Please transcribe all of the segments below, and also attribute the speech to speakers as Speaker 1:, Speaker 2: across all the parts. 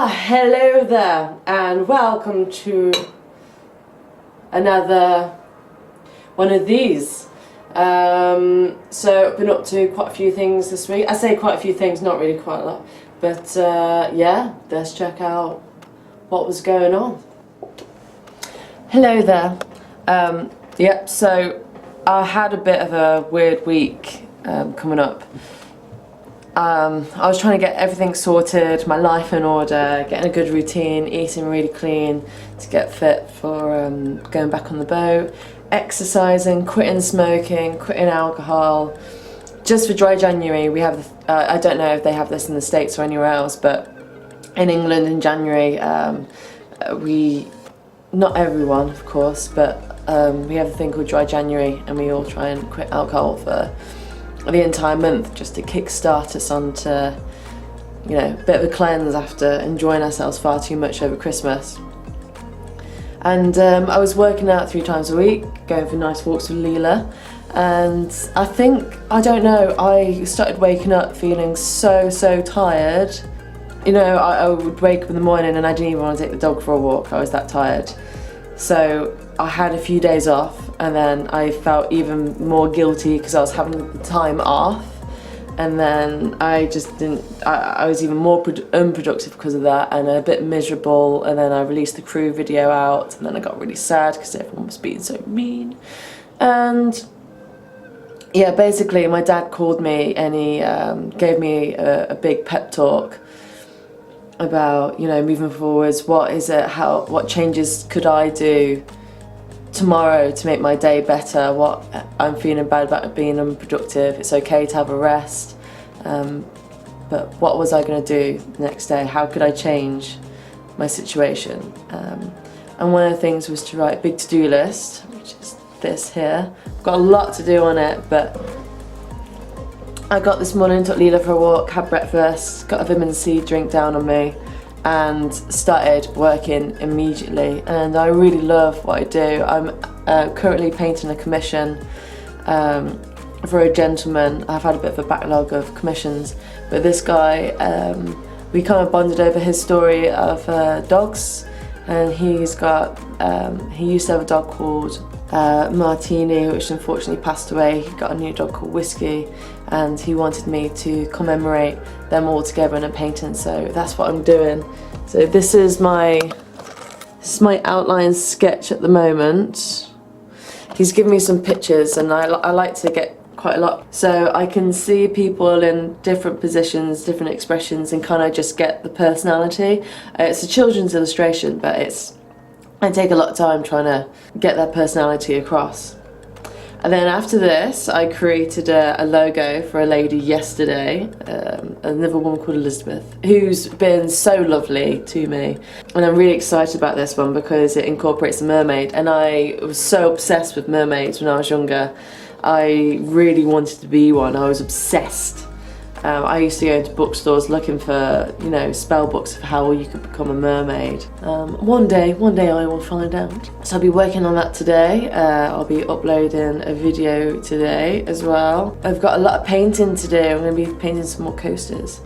Speaker 1: Hello there, and welcome to another one of these. So I've been up to quite a few things this week. I say quite a few things, not really quite a lot, but yeah, let's check out what was going on. Hello there. Yep, so I had a bit of a weird week coming up. I was trying to get everything sorted, my life in order, getting a good routine, eating really clean to get fit for going back on the boat, exercising, quitting smoking, quitting alcohol. Just for dry January, we have, I don't know if they have this in the States or anywhere else, but in England in January, not everyone of course, but we have a thing called dry January, and we all try and quit alcohol for the entire month, just to kickstart us onto, you know, a bit of a cleanse after enjoying ourselves far too much over Christmas. And I was working out 3 times a week, going for nice walks with Leela, and I don't know, I started waking up feeling so tired. You know, I would wake up in the morning and I didn't even want to take the dog for a walk, I was that tired. So I had a few days off, and then I felt even more guilty because I was having the time off, and then I just didn't, I was even more unproductive because of that, and a bit miserable. And then I released the crew video out, and then I got really sad because everyone was being so mean. And yeah, basically my dad called me and he gave me a big pep talk about, you know, moving forwards, what changes could I do tomorrow to make my day better, what I'm feeling bad about being unproductive, it's okay to have a rest, but what was I going to do the next day, how could I change my situation, and one of the things was to write a big to-do list, which is this here. I've got a lot to do on it, but I got this morning, took Leela for a walk, had breakfast, got a vitamin C drink down on me, and started working immediately. And I really love what I do. I'm currently painting a commission for a gentleman. I've had a bit of a backlog of commissions, but this guy, we kind of bonded over his story of dogs, and he's got, he used to have a dog called Martini, which unfortunately passed away. He got a new dog called Whiskey, and he wanted me to commemorate them all together in a painting, so that's what I'm doing. So this is my outline sketch at the moment. He's given me some pictures, and I like to get quite a lot, so I can see people in different positions, different expressions, and kind of just get the personality. It's a children's illustration, but I take a lot of time trying to get their personality across. And then after this, I created a logo for a lady yesterday, another woman called Elizabeth, who's been so lovely to me. And I'm really excited about this one because it incorporates a mermaid, and I was so obsessed with mermaids when I was younger. I really wanted to be one, I was obsessed. I used to go into bookstores looking for, you know, spell books of how you could become a mermaid. One day I will find out. So I'll be working on that today. I'll be uploading a video today as well. I've got a lot of painting to do. I'm going to be painting some more coasters.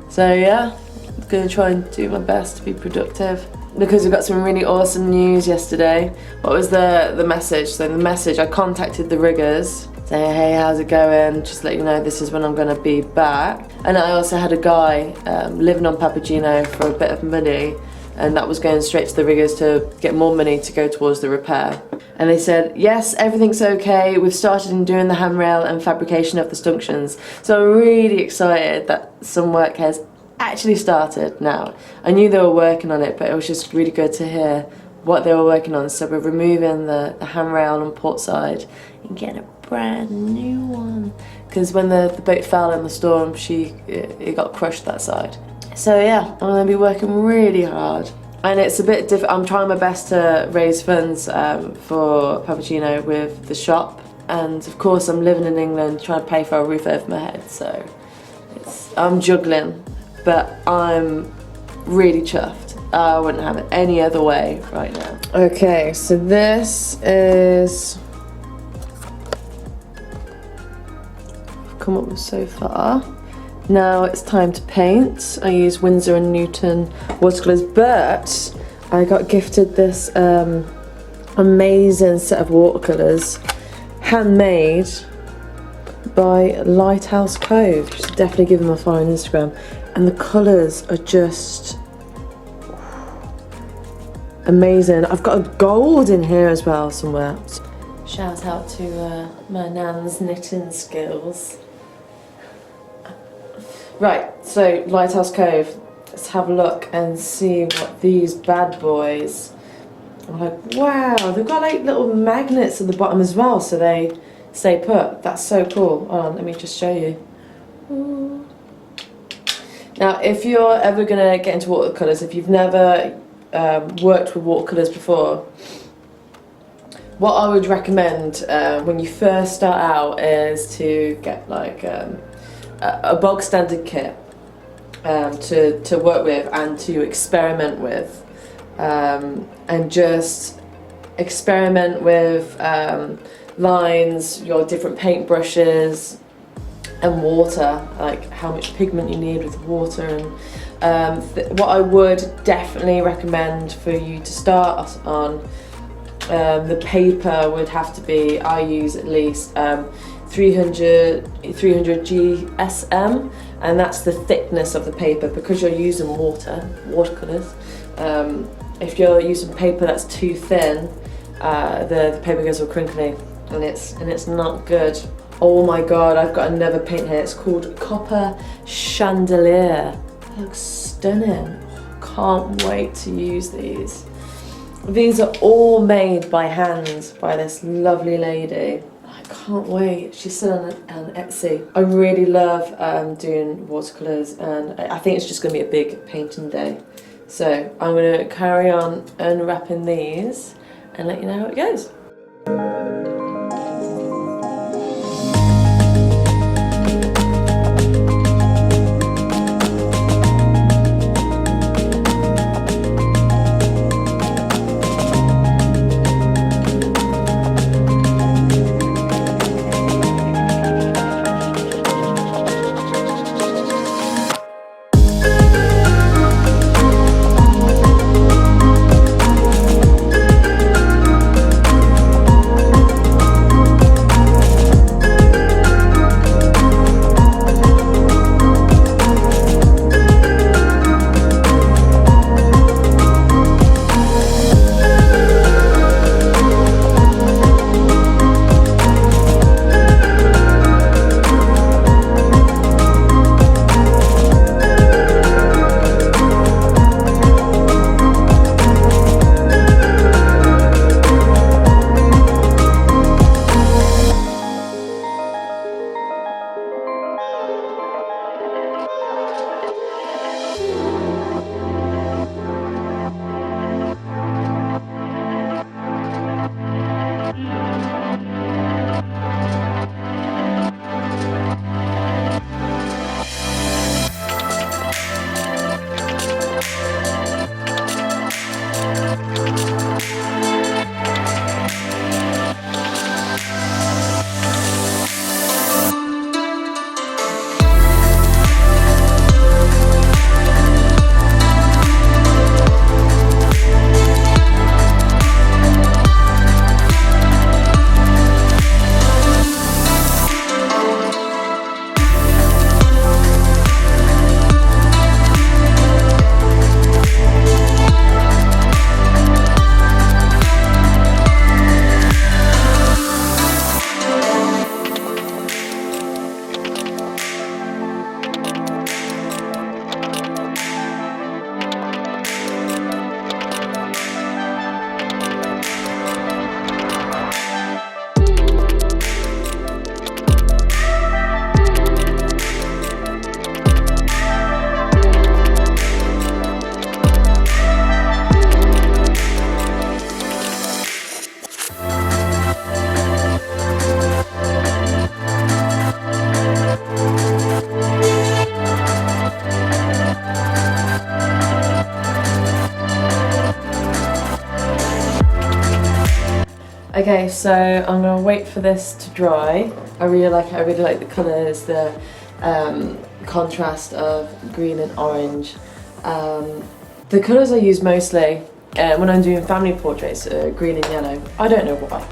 Speaker 1: So yeah, I'm going to try and do my best to be productive, because we got some really awesome news yesterday. What was the message? So the message, I contacted the riggers, saying, hey, how's it going? Just let you know this is when I'm going to be back. And I also had a guy living on Papageno for a bit of money, and that was going straight to the riggers to get more money to go towards the repair. And they said, yes, everything's okay. We've started in doing the handrail and fabrication of the stunctions. So I'm really excited that some work has actually started now. I knew they were working on it, but it was just really good to hear what they were working on. So we're removing the handrail on port side and getting a brand new one, because when the boat fell in the storm, it got crushed that side. So yeah, I'm going to be working really hard, and it's a bit different. I'm trying my best to raise funds for Papageno with the shop, and of course I'm living in England trying to pay for a roof over my head, so I'm juggling, but I'm really chuffed. I wouldn't have it any other way right now. Okay, so this is come up with so far. Now it's time to paint. I use Winsor & Newton watercolors, but I got gifted this amazing set of watercolors, handmade by Lighthouse Cove. You should definitely give them a follow on Instagram. And the colours are just amazing. I've got a gold in here as well somewhere. Shout out to my nan's knitting skills. Right, so Lighthouse Cove. Let's have a look and see what these bad boys. I'm like, wow, they've got like little magnets at the bottom as well, so they stay put. That's so cool. Hold on, let me just show you. Ooh. Now, if you're ever gonna get into watercolors, if you've never worked with watercolors before, what I would recommend when you first start out is to get like a bog standard kit to work with and to experiment with, and just experiment with lines, your different paint brushes, and water, like how much pigment you need with water. And what I would definitely recommend for you to start on, the paper would have to be, I use at least 300 GSM, and that's the thickness of the paper because you're using watercolors. If you're using paper that's too thin, the paper goes all crinkly, and it's not good. Oh my god, I've got another paint here. It's called Copper Chandelier. It looks stunning. Can't wait to use these. These are all made by hand by this lovely lady. I can't wait. She's still on Etsy. I really love doing watercolors, and I think it's just going to be a big painting day. So I'm going to carry on unwrapping these and let you know how it goes. Okay, so I'm gonna wait for this to dry. I really like it. I really like the colours. contrast of green and orange. The colours I use mostly when I'm doing family portraits are green and yellow. I don't know why,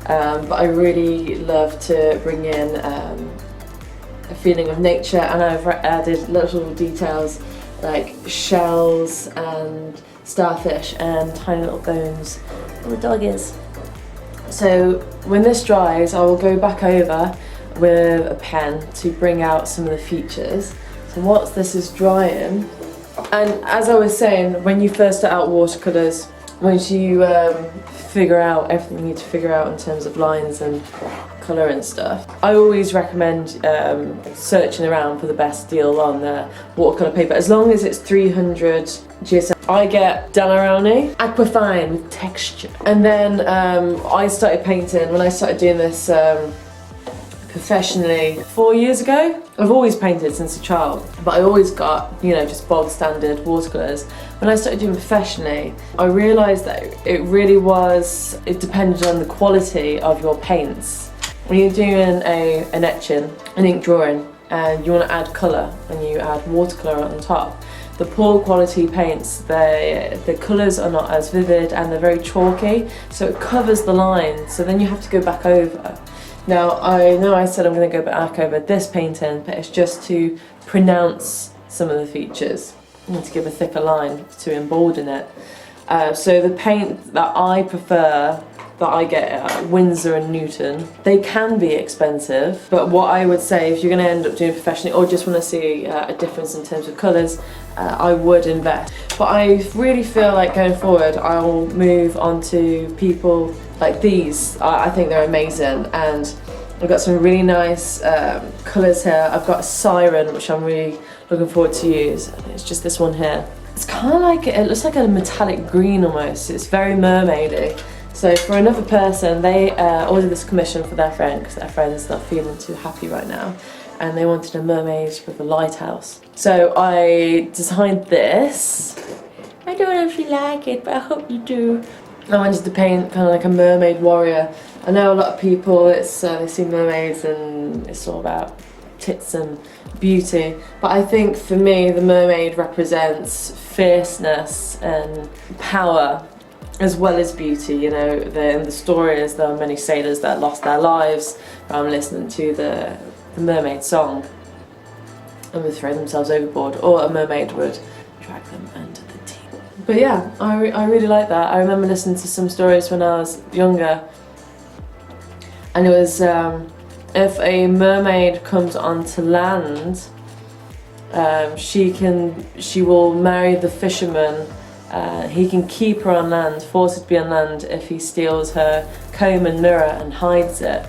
Speaker 1: but I really love to bring in a feeling of nature, and I've added little details like shells and starfish and tiny little bones where the dog is. So when this dries, I will go back over with a pen to bring out some of the features. So once this is drying, and as I was saying, when you first start out watercolours, once you figure out everything you need to figure out in terms of lines and colour and stuff, I always recommend searching around for the best deal on the watercolour paper, as long as it's 300 GSM. I get Delaroni Aquafine with texture. And then I started painting, when I started doing this professionally 4 years ago. I've always painted since a child, but I always got, you know, just bog standard watercolours. When I started doing professionally, I realised that it depended on the quality of your paints. When you're doing an etching, an ink drawing, and you want to add colour and you add watercolour on top, the poor quality paints, the colours are not as vivid and they're very chalky, so it covers the line, so then you have to go back over. Now, I know I said I'm going to go back over this painting, but it's just to pronounce some of the features and to give a thicker line to embolden it. So the paint that I prefer, that I get at Winsor and Newton, they can be expensive, but what I would say, if you're going to end up doing professionally or just want to see a difference in terms of colours, I would invest. But I really feel like going forward I'll move on to people like these. I think they're amazing, and I've got some really nice colours here. I've got a siren, which I'm really looking forward to use. It's just this one here. It's kind of like, it looks like a metallic green almost. It's very mermaidy. So for another person, they ordered this commission for their friend because their friend's not feeling too happy right now, and they wanted a mermaid with a lighthouse. So I designed this. I don't know if you like it, but I hope you do. I wanted to paint kind of like a mermaid warrior. I know a lot of people, they see mermaids and it's all about tits and beauty, but I think for me the mermaid represents fierceness and power as well as beauty. You know, in the stories there are many sailors that lost their lives from listening to the mermaid song and would throw themselves overboard, or a mermaid would drag them under the tea. But yeah, I really like that. I remember listening to some stories when I was younger, and it was if a mermaid comes onto land, she will marry the fisherman. He can keep her on land, force her to be on land if he steals her comb and mirror and hides it,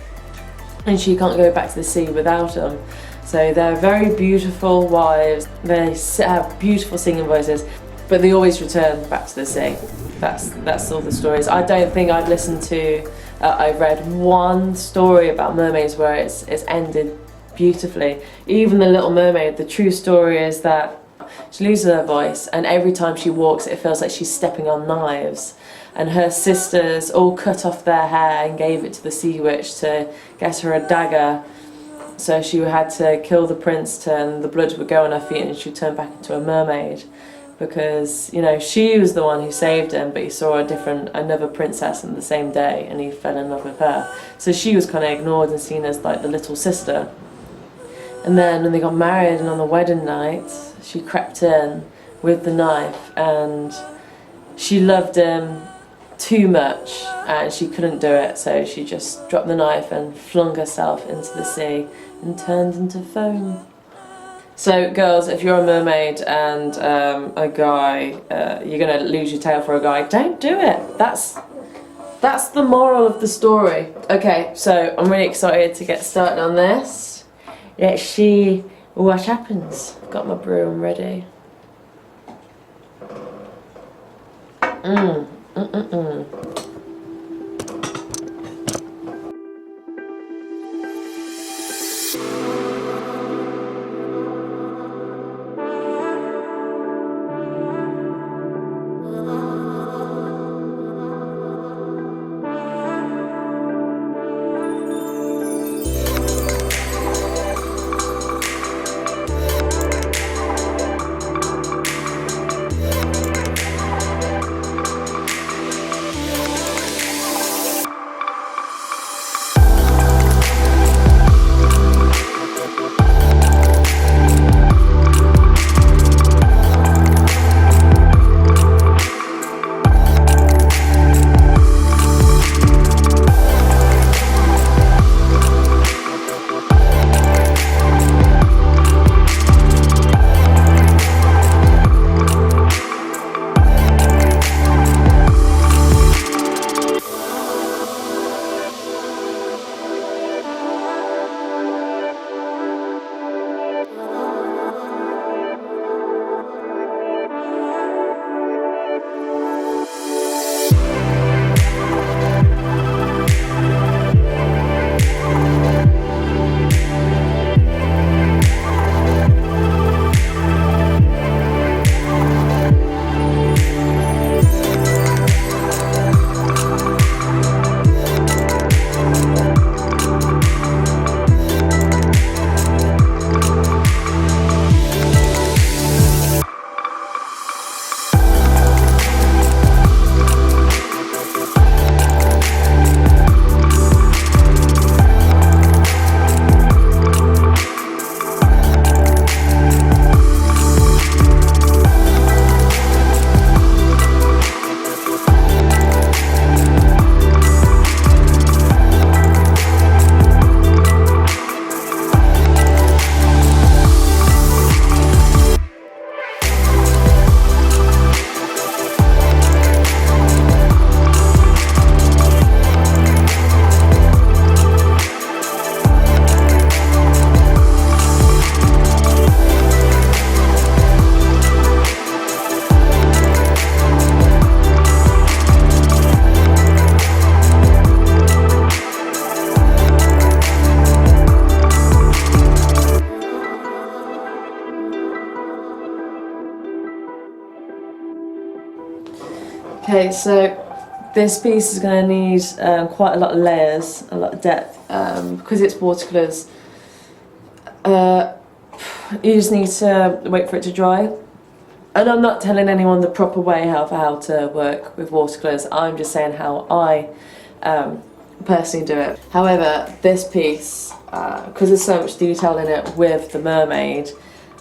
Speaker 1: and she can't go back to the sea without him. So they're very beautiful wives. They have beautiful singing voices, but they always return back to the sea. That's all the stories. I don't think I've listened to, I've read one story about mermaids where it's ended beautifully. Even the Little Mermaid, the true story is that she loses her voice, and every time she walks it feels like she's stepping on knives. And her sisters all cut off their hair and gave it to the sea witch to get her a dagger. So she had to kill the prince and the blood would go on her feet and she'd turn back into a mermaid. Because, you know, she was the one who saved him, but he saw another princess on the same day and he fell in love with her. So she was kind of ignored and seen as like the little sister. And then when they got married and on the wedding night, she crept in with the knife and she loved him too much and she couldn't do it, so she just dropped the knife and flung herself into the sea and turned into foam. So girls, if you're a mermaid and a guy, you're gonna lose your tail for a guy, don't do it. That's the moral of the story. Okay, so I'm really excited to get started on this. Let's see what happens. I've got my broom ready. Okay, so this piece is going to need quite a lot of layers, a lot of depth, because it's watercolours. You just need to wait for it to dry. And I'm not telling anyone the proper way how to work with watercolours, I'm just saying how I personally do it. However, this piece, because there's so much detail in it with the mermaid,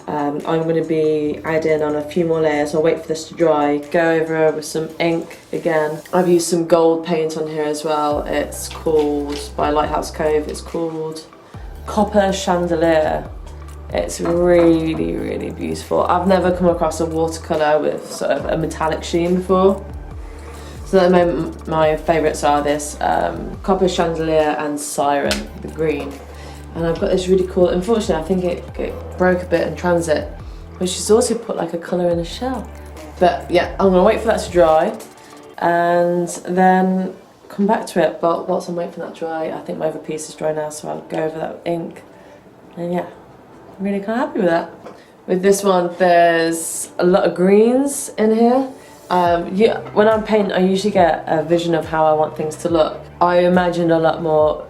Speaker 1: I'm going to be adding on a few more layers. I'll wait for this to dry, go over with some ink again. I've used some gold paint on here as well. It's called, by Lighthouse Cove, it's called Copper Chandelier. It's really, really beautiful. I've never come across a watercolour with sort of a metallic sheen before. So at the moment my favourites are this Copper Chandelier and Siren, the green. And I've got this really cool, unfortunately I think it broke a bit in transit, but she's also put like a colour in a shell. But yeah, I'm gonna wait for that to dry and then come back to it. But whilst I'm waiting for that to dry, I think my other piece is dry now, so I'll go over that ink. And yeah, I'm really kind of happy with that. With this one, there's a lot of greens in here. When I'm painting, I usually get a vision of how I want things to look. I imagined a lot more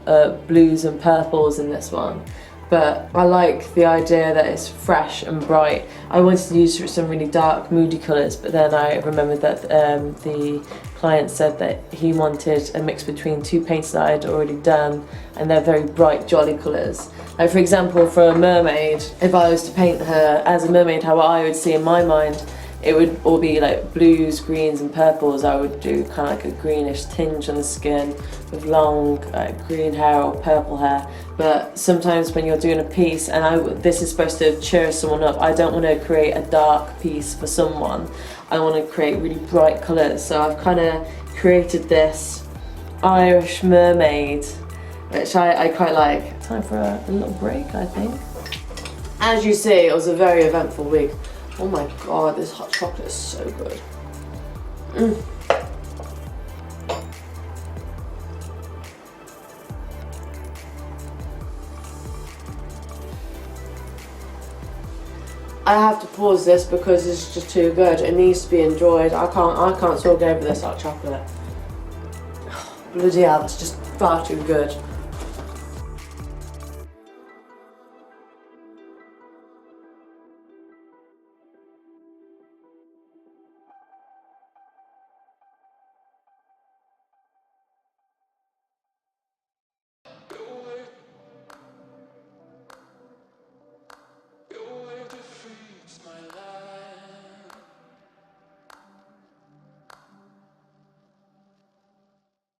Speaker 1: blues and purples in this one, but I like the idea that it's fresh and bright. I wanted to use some really dark, moody colours, but then I remembered that the client said that he wanted a mix between two paints that I had already done, and they're very bright, jolly colours. Like for example, for a mermaid, if I was to paint her as a mermaid, how I would see in my mind, it would all be like blues, greens and purples. I would do kind of like a greenish tinge on the skin with long green hair or purple hair. But sometimes when you're doing a piece, and this is supposed to cheer someone up, I don't want to create a dark piece for someone. I want to create really bright colours. So I've kind of created this Irish mermaid, which I quite like. Time for a little break, I think. As you see, it was a very eventful week. Oh my god, this hot chocolate is so good. I have to pause this because it's just too good. It needs to be enjoyed. I can't talk over this hot chocolate. Bloody hell, it's just far too good.